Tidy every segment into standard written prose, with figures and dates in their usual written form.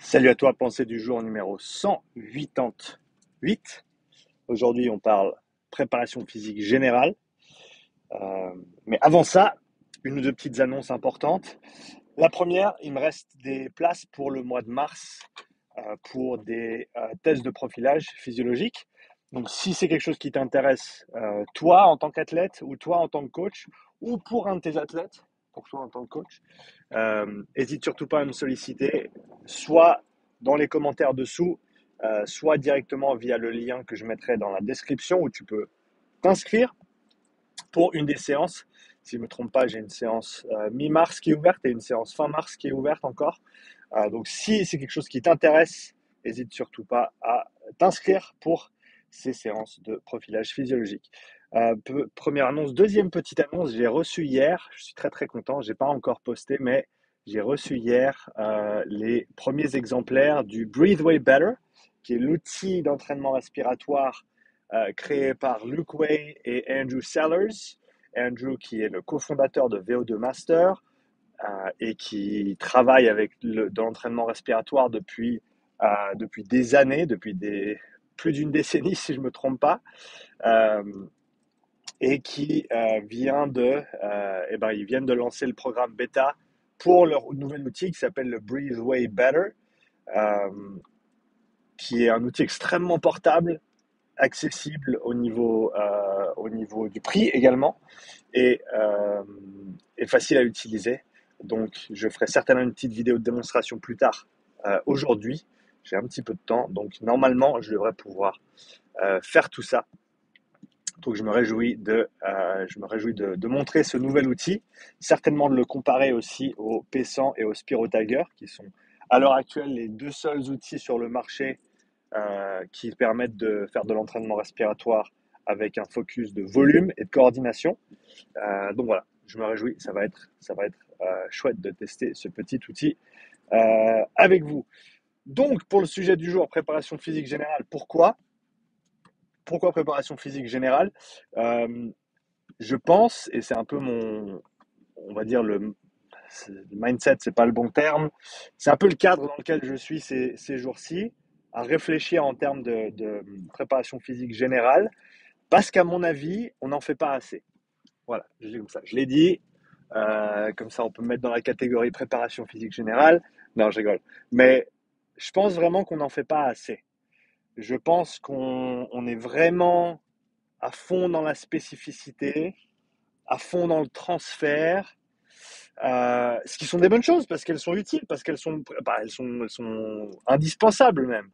Salut à toi, pensée du jour numéro 188. Aujourd'hui, on parle préparation physique générale. Euh, mais avant ça, une ou deux petites annonces importantes. La première, il me reste des places pour le mois de mars pour des tests de profilage physiologique. Donc, si c'est quelque chose qui t'intéresse, toi en tant qu'athlète ou toi en tant que coach, ou pour un de tes athlètes, pour toi en tant que coach, hésite surtout pas à me solliciter, soit dans les commentaires dessous, soit directement via le lien que je mettrai dans la description où tu peux t'inscrire pour une des séances. Si je ne me trompe pas, j'ai une séance mi-mars qui est ouverte et une séance fin mars qui est ouverte encore. Donc si c'est quelque chose qui t'intéresse, n'hésite surtout pas à t'inscrire pour ces séances de profilage physiologique. Première annonce. Deuxième petite annonce, j'ai reçu hier, je suis très très content, je n'ai pas encore posté, mais j'ai reçu hier les premiers exemplaires du Breathe Way Better, qui est l'outil d'entraînement respiratoire créé par Luke Way et Andrew Sellers. Andrew qui est le cofondateur de VO2 Master et qui travaille avec de l'entraînement respiratoire depuis des années, plus d'une décennie si je ne me trompe pas, euh, et qui ils viennent de lancer le programme bêta pour leur nouvel outil qui s'appelle le Breathe Way Better, euh, qui est un outil extrêmement portable, accessible au niveau du prix également et facile à utiliser. Donc, je ferai certainement une petite vidéo de démonstration plus tard aujourd'hui. J'ai un petit peu de temps, donc normalement, je devrais pouvoir faire tout ça. Donc, je me réjouis de montrer ce nouvel outil, certainement de le comparer aussi au P100 et au Spirotiger, qui sont à l'heure actuelle les deux seuls outils sur le marché qui permettent de faire de l'entraînement respiratoire avec un focus de volume et de coordination. Donc voilà, je me réjouis, ça va être chouette de tester ce petit outil avec vous. Donc pour le sujet du jour, préparation physique générale, pourquoi préparation physique générale? Euh, je pense, et c'est un peu on va dire le mindset, c'est pas le bon terme, c'est un peu le cadre dans lequel je suis ces jours-ci, à réfléchir en termes de préparation physique générale, parce qu'à mon avis, on n'en fait pas assez. Voilà, je dis comme ça. Je l'ai dit, comme ça on peut me mettre dans la catégorie préparation physique générale. Non, je rigole. Mais je pense vraiment qu'on n'en fait pas assez. Je pense qu'on est vraiment à fond dans la spécificité, à fond dans le transfert, ce qui sont des bonnes choses parce qu'elles sont utiles, parce qu'elles sont indispensables même.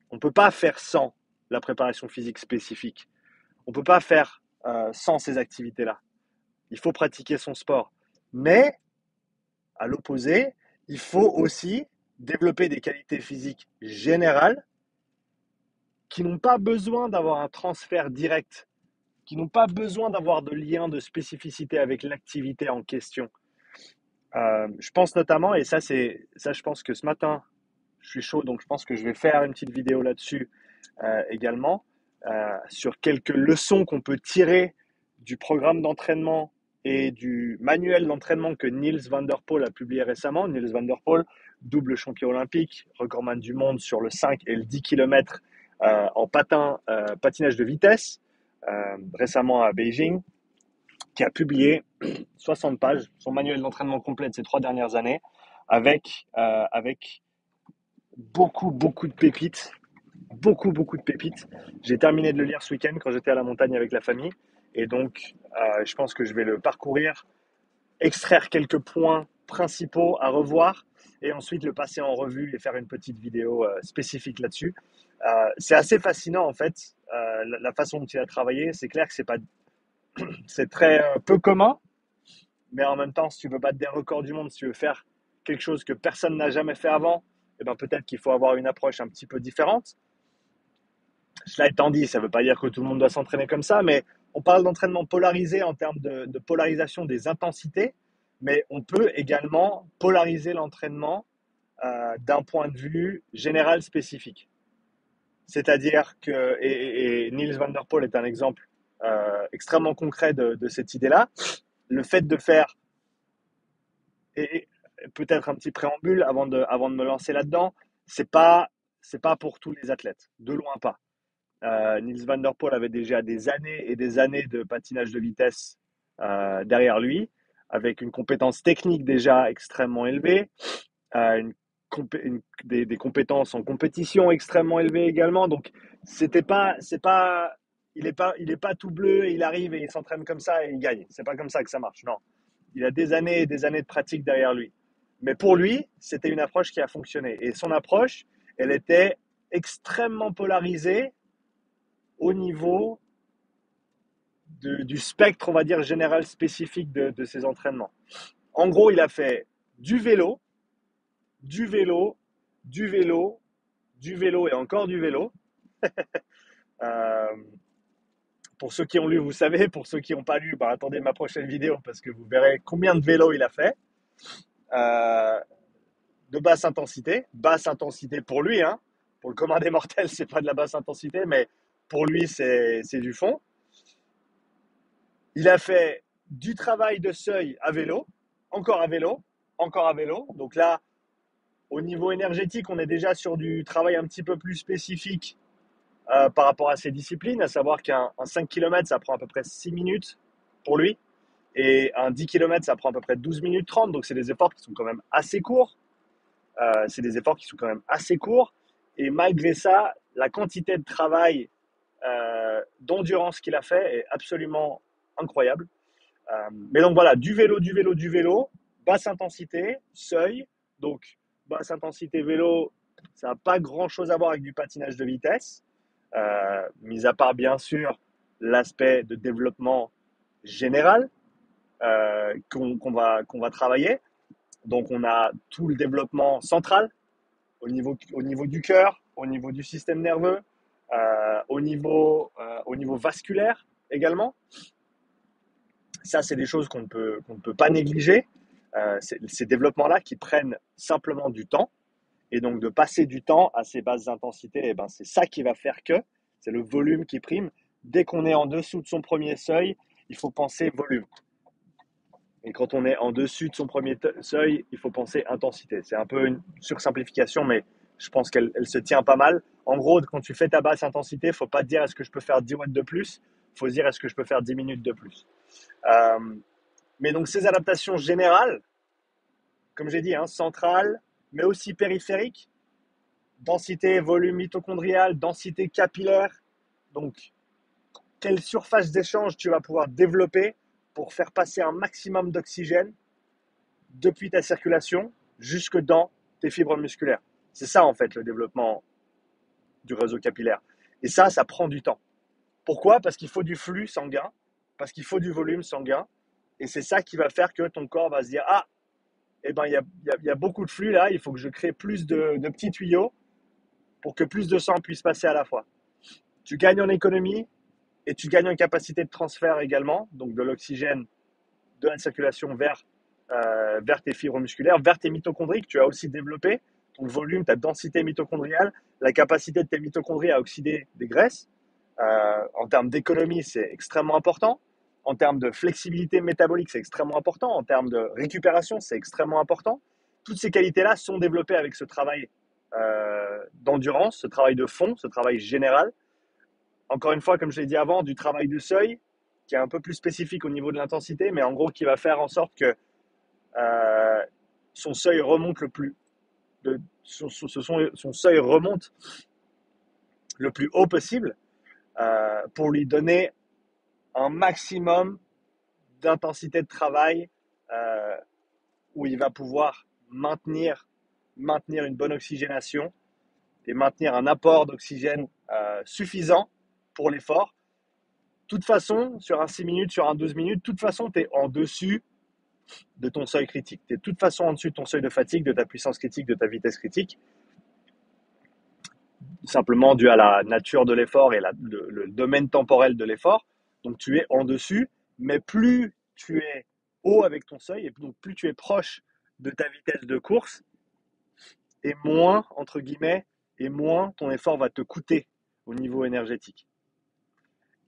On ne peut pas faire sans la préparation physique spécifique. On ne peut pas faire sans ces activités-là. Il faut pratiquer son sport. Mais, à l'opposé, il faut aussi développer des qualités physiques générales qui n'ont pas besoin d'avoir un transfert direct, qui n'ont pas besoin d'avoir de lien de spécificité avec l'activité en question. Je pense notamment, et ça, je pense que ce matin, je suis chaud, donc je pense que je vais faire une petite vidéo là-dessus également, sur quelques leçons qu'on peut tirer du programme d'entraînement et du manuel d'entraînement que Niels van der Poel a publié récemment. Niels van der Poel, double champion olympique, recordman du monde sur le 5 et le 10 km en patinage de vitesse, récemment à Beijing, qui a publié 60 pages, son manuel d'entraînement complet de ces 3 dernières années, avec beaucoup, beaucoup de pépites. Beaucoup, beaucoup de pépites. J'ai terminé de le lire ce week-end quand j'étais à la montagne avec la famille. Et donc, je pense que je vais le parcourir, extraire quelques points principaux à revoir et ensuite le passer en revue et faire une petite vidéo spécifique là-dessus. C'est assez fascinant en fait, la façon dont il a travaillé. C'est clair que c'est très peu commun, mais en même temps, si tu veux battre des records du monde, si tu veux faire quelque chose que personne n'a jamais fait avant, eh ben peut-être qu'il faut avoir une approche un petit peu différente. Cela étant dit, ça ne veut pas dire que tout le monde doit s'entraîner comme ça, mais on parle d'entraînement polarisé en termes de polarisation des intensités, mais on peut également polariser l'entraînement d'un point de vue général spécifique. C'est-à-dire que, et Niels van der Poel est un exemple extrêmement concret de cette idée-là, le fait de faire, et peut-être un petit préambule avant de me lancer là-dedans, c'est pas, c'est pas pour tous les athlètes, de loin pas. Nils van der Poel avait déjà des années et des années de patinage de vitesse derrière lui, avec une compétence technique déjà extrêmement élevée, une des compétences en compétition extrêmement élevées également. Donc, c'est pas, il est pas tout bleu et il arrive et il s'entraîne comme ça et il gagne. C'est pas comme ça que ça marche. Non, il a des années et des années de pratique derrière lui. Mais pour lui, c'était une approche qui a fonctionné. Et son approche, elle était extrêmement polarisée au niveau du spectre, on va dire, général spécifique de ses entraînements. En gros, il a fait du vélo, du vélo, du vélo, du vélo et encore du vélo. Euh, pour ceux qui ont lu, vous savez. Pour ceux qui n'ont pas lu, bah, attendez ma prochaine vidéo parce que vous verrez combien de vélos il a fait. Euh, de basse intensité pour lui. Hein. Pour le commun des mortels, c'est pas de la basse intensité, mais pour lui, c'est du fond. Il a fait du travail de seuil à vélo, encore à vélo, encore à vélo. Donc là, au niveau énergétique, on est déjà sur du travail un petit peu plus spécifique par rapport à ces disciplines, à savoir qu'un 5 km, ça prend à peu près 6 minutes pour lui, et un 10 km, ça prend à peu près 12 minutes 30, donc c'est des efforts qui sont quand même assez courts. Et malgré ça, la quantité de travail d'endurance qu'il a fait est absolument incroyable. Mais donc voilà, du vélo, du vélo, du vélo, basse intensité, seuil. Donc basse intensité vélo, ça n'a pas grand-chose à voir avec du patinage de vitesse, mis à part bien sûr l'aspect de développement général qu'on va travailler. Donc on a tout le développement central au niveau du cœur, au niveau du système nerveux, au niveau vasculaire également. Ça, c'est des choses qu'on ne peut pas négliger. Ces développements-là qui prennent simplement du temps. Et donc, de passer du temps à ces basses intensités, eh ben, c'est ça qui va faire que c'est le volume qui prime. Dès qu'on est en dessous de son premier seuil, il faut penser volume. Et quand on est en dessus de son premier seuil, il faut penser intensité. C'est un peu une sursimplification, mais je pense qu'elle se tient pas mal. En gros, quand tu fais ta basse intensité, il ne faut pas te dire est-ce que je peux faire 10 watts de plus, il faut se dire est-ce que je peux faire 10 minutes de plus. Euh, mais donc ces adaptations générales, comme j'ai dit, hein, centrales, mais aussi périphériques, densité, volume mitochondrial, densité capillaire, donc quelle surface d'échange tu vas pouvoir développer pour faire passer un maximum d'oxygène depuis ta circulation jusque dans tes fibres musculaires. C'est ça en fait le développement du réseau capillaire. Et ça prend du temps. Pourquoi? Parce qu'il faut du flux sanguin, parce qu'il faut du volume sanguin, et c'est ça qui va faire que ton corps va se dire ah, eh ben il y a beaucoup de flux là, il faut que je crée plus de petits tuyaux pour que plus de sang puisse passer à la fois. Tu gagnes en économie et tu gagnes en capacité de transfert également, donc de l'oxygène de la circulation vers tes fibres musculaires, vers tes mitochondries que tu as aussi développé, ton volume, ta densité mitochondriale, la capacité de tes mitochondries à oxyder des graisses. En termes d'économie, c'est extrêmement important. En termes de flexibilité métabolique, c'est extrêmement important. En termes de récupération, c'est extrêmement important. Toutes ces qualités-là sont développées avec ce travail d'endurance, ce travail de fond, ce travail général. Encore une fois, comme je l'ai dit avant, du travail de seuil, qui est un peu plus spécifique au niveau de l'intensité, mais en gros qui va faire en sorte que euh, son seuil remonte son seuil remonte le plus haut possible pour lui donner un maximum d'intensité de travail où il va pouvoir maintenir une bonne oxygénation et maintenir un apport d'oxygène suffisant pour l'effort. De toute façon, sur un 6 minutes, sur un 12 minutes, de toute façon, tu es en dessus de ton seuil critique. Tu es de toute façon en dessus de ton seuil de fatigue, de ta puissance critique, de ta vitesse critique, simplement dû à la nature de l'effort et le domaine temporel de l'effort. Donc tu es en dessus, mais plus tu es haut avec ton seuil, et donc plus tu es proche de ta vitesse de course, et moins, entre guillemets, et moins ton effort va te coûter au niveau énergétique.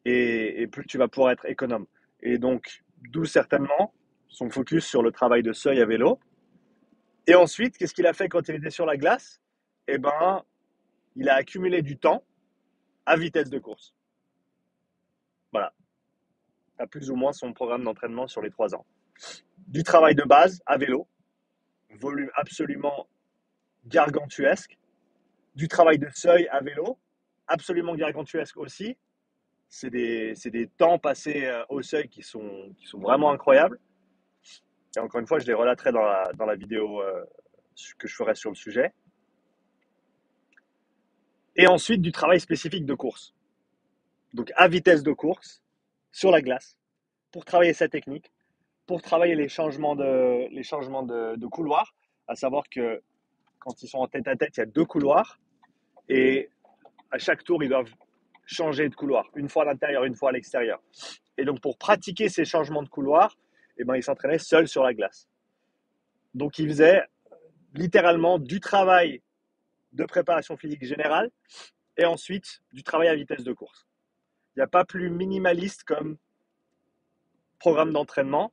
Et plus tu vas pouvoir être économe. Et donc, d'où certainement son focus sur le travail de seuil à vélo. Et ensuite, qu'est-ce qu'il a fait quand il était sur la glace? eh ben, il a accumulé du temps à vitesse de course. Voilà, à plus ou moins son programme d'entraînement sur les 3 ans. Du travail de base à vélo, volume absolument gargantuesque. Du travail de seuil à vélo, absolument gargantuesque aussi. C'est des temps passés au seuil qui sont vraiment incroyables. Et encore une fois, je les relaterai dans la vidéo que je ferai sur le sujet. Et ensuite, du travail spécifique de course. Donc, à vitesse de course, sur la glace, pour travailler sa technique, pour travailler les changements de couloir, à savoir que quand ils sont en tête à tête, il y a 2 couloirs. Et à chaque tour, ils doivent changer de couloir, une fois à l'intérieur, une fois à l'extérieur. Et donc, pour pratiquer ces changements de couloir, eh ben, il s'entraînait seul sur la glace. Donc, il faisait littéralement du travail de préparation physique générale et ensuite du travail à vitesse de course. Il n'y a pas plus minimaliste comme programme d'entraînement.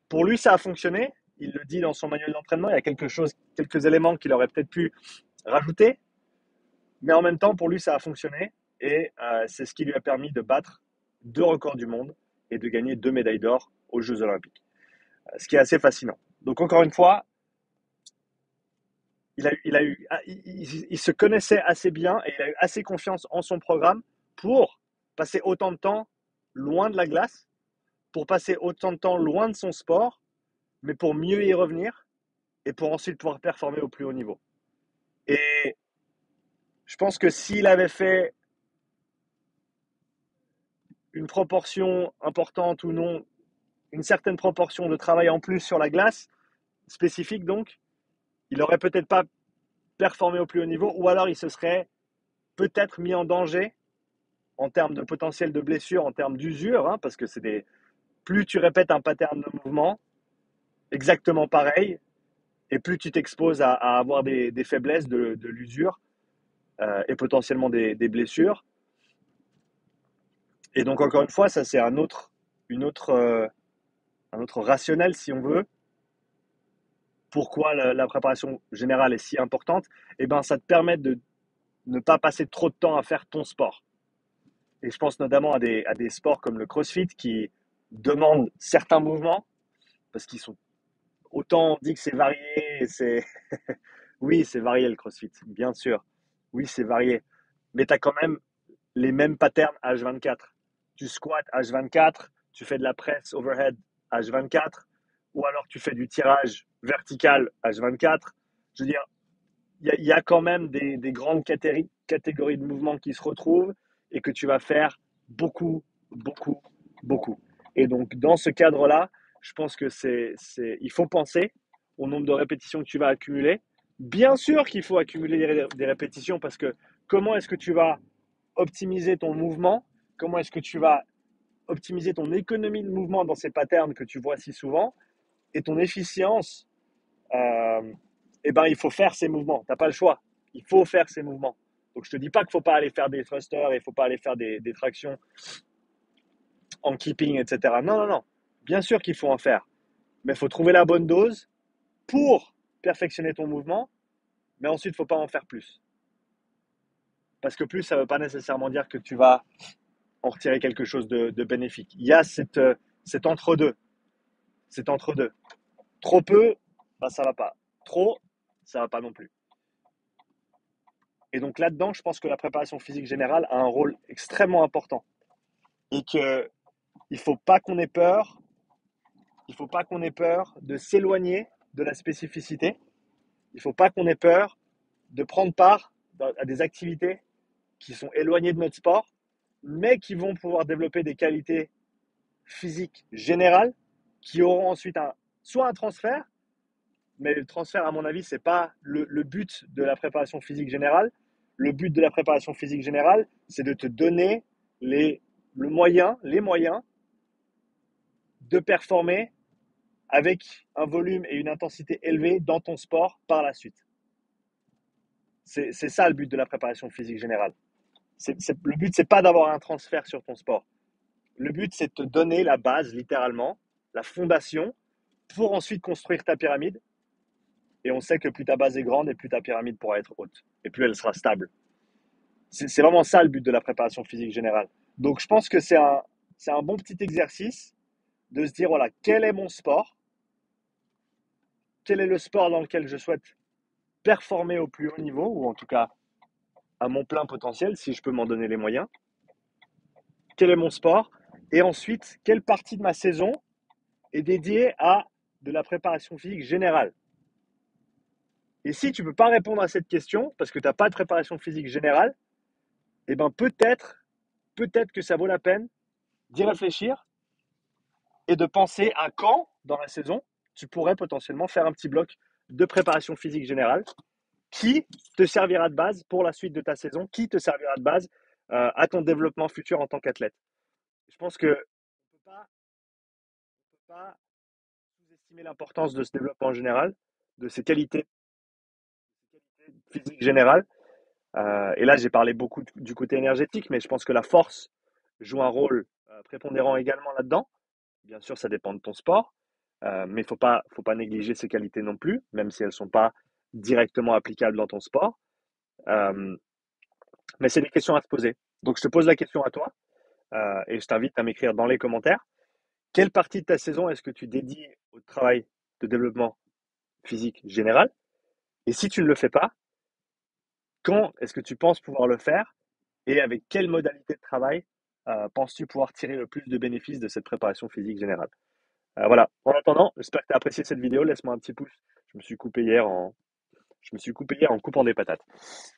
Pour lui, ça a fonctionné. Il le dit dans son manuel d'entraînement. Il y a quelques éléments qu'il aurait peut-être pu rajouter. Mais en même temps, pour lui, ça a fonctionné. Et c'est ce qui lui a permis de battre 2 records du monde et de gagner 2 médailles d'or aux Jeux Olympiques. Ce qui est assez fascinant. Donc, encore une fois, il se connaissait assez bien et il a eu assez confiance en son programme pour passer autant de temps loin de la glace, pour passer autant de temps loin de son sport, mais pour mieux y revenir et pour ensuite pouvoir performer au plus haut niveau. Et je pense que s'il avait fait une proportion importante ou non, une certaine proportion de travail en plus sur la glace, spécifique donc, il n'aurait peut-être pas performé au plus haut niveau, ou alors il se serait peut-être mis en danger en termes de potentiel de blessure, en termes d'usure, hein, parce que plus tu répètes un pattern de mouvement exactement pareil, et plus tu t'exposes à avoir des faiblesses, de l'usure et potentiellement des blessures. Et donc encore une fois, ça c'est un autre rationnel, si on veut, pourquoi la préparation générale est si importante. Et ben ça te permet de ne pas passer trop de temps à faire ton sport. Et je pense notamment à des sports comme le CrossFit qui demandent certains mouvements parce qu'ils sont, autant on dit que c'est varié, oui, c'est varié le CrossFit, bien sûr. Oui, c'est varié. Mais tu as quand même les mêmes patterns H24. Tu squats H24, tu fais de la presse overhead H24, ou alors tu fais du tirage vertical H24. Je veux dire, il y a quand même des grandes catégories de mouvements qui se retrouvent et que tu vas faire beaucoup, beaucoup, beaucoup. Et donc, dans ce cadre-là, je pense que il faut penser au nombre de répétitions que tu vas accumuler. Bien sûr qu'il faut accumuler des répétitions parce que comment est-ce que tu vas optimiser ton mouvement? Comment est-ce que tu vas optimiser ton économie de mouvement dans ces patterns que tu vois si souvent et ton efficience? Eh ben, il faut faire ces mouvements. Tu n'as pas le choix. Il faut faire ces mouvements. Donc, je ne te dis pas qu'il ne faut pas aller faire des thrusters et il ne faut pas aller faire des tractions en keeping, etc. Non, non, non. Bien sûr qu'il faut en faire. Mais il faut trouver la bonne dose pour perfectionner ton mouvement. Mais ensuite, il ne faut pas en faire plus. Parce que plus, ça ne veut pas nécessairement dire que tu vas en retirer quelque chose de bénéfique. Il y a cet entre-deux. Cet entre-deux. Trop peu, ben, ça ne va pas. Trop, ça ne va pas non plus. Et donc là-dedans, je pense que la préparation physique générale a un rôle extrêmement important. Et qu'il ne faut pas qu'on ait peur, il faut pas qu'on ait peur de s'éloigner de la spécificité. Il ne faut pas qu'on ait peur de prendre part à des activités qui sont éloignées de notre sport, mais qui vont pouvoir développer des qualités physiques générales qui auront ensuite soit un transfert, mais le transfert, à mon avis, ce n'est pas le but de la préparation physique générale. Le but de la préparation physique générale, c'est de te donner les moyens de performer avec un volume et une intensité élevée dans ton sport par la suite. C'est ça le but de la préparation physique générale. Le but, c'est pas d'avoir un transfert sur ton sport. Le but, c'est de te donner la base, littéralement, la fondation, pour ensuite construire ta pyramide Et on sait que plus ta base est grande et plus ta pyramide pourra être haute. Et plus elle sera stable. C'est vraiment ça le but de la préparation physique générale. Donc je pense que c'est un bon petit exercice de se dire, voilà, quel est mon sport? Quel est le sport dans lequel je souhaite performer au plus haut niveau, ou en tout cas à mon plein potentiel, si je peux m'en donner les moyens? Quel est mon sport? Et ensuite, quelle partie de ma saison est dédiée à de la préparation physique générale? Et si tu ne peux pas répondre à cette question, parce que tu n'as pas de préparation physique générale, eh ben peut-être que ça vaut la peine d'y réfléchir et de penser à quand, dans la saison, tu pourrais potentiellement faire un petit bloc de préparation physique générale qui te servira de base pour la suite de ta saison, qui te servira de base à ton développement futur en tant qu'athlète. Je pense qu'on ne peut pas sous-estimer l'importance de ce développement général, de ses qualités physiques générales. Et là, j'ai parlé beaucoup du côté énergétique, mais je pense que la force joue un rôle prépondérant également là-dedans. Bien sûr, ça dépend de ton sport, mais faut pas négliger ses qualités non plus, même si elles ne sont pas directement applicables dans ton sport. Euh, mais c'est des questions à se poser. Donc, je te pose la question à toi et je t'invite à m'écrire dans les commentaires. Quelle partie de ta saison est-ce que tu dédies au travail de développement physique général? Et si tu ne le fais pas, quand est-ce que tu penses pouvoir le faire? Et avec quelle modalité de travail penses-tu pouvoir tirer le plus de bénéfices de cette préparation physique générale? Voilà. En attendant, j'espère que tu as apprécié cette vidéo. Laisse-moi un petit pouce. Je me suis coupé hier en, je me suis coupé hier en coupant des patates.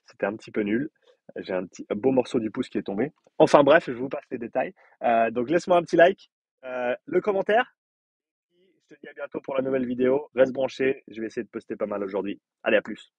C'était un petit peu nul. J'ai un beau morceau du pouce qui est tombé. Enfin bref, je vous passe les détails. Donc laisse-moi un petit like, le commentaire. Je te dis à bientôt pour la nouvelle vidéo. Reste branché. Je vais essayer de poster pas mal aujourd'hui. Allez, à plus.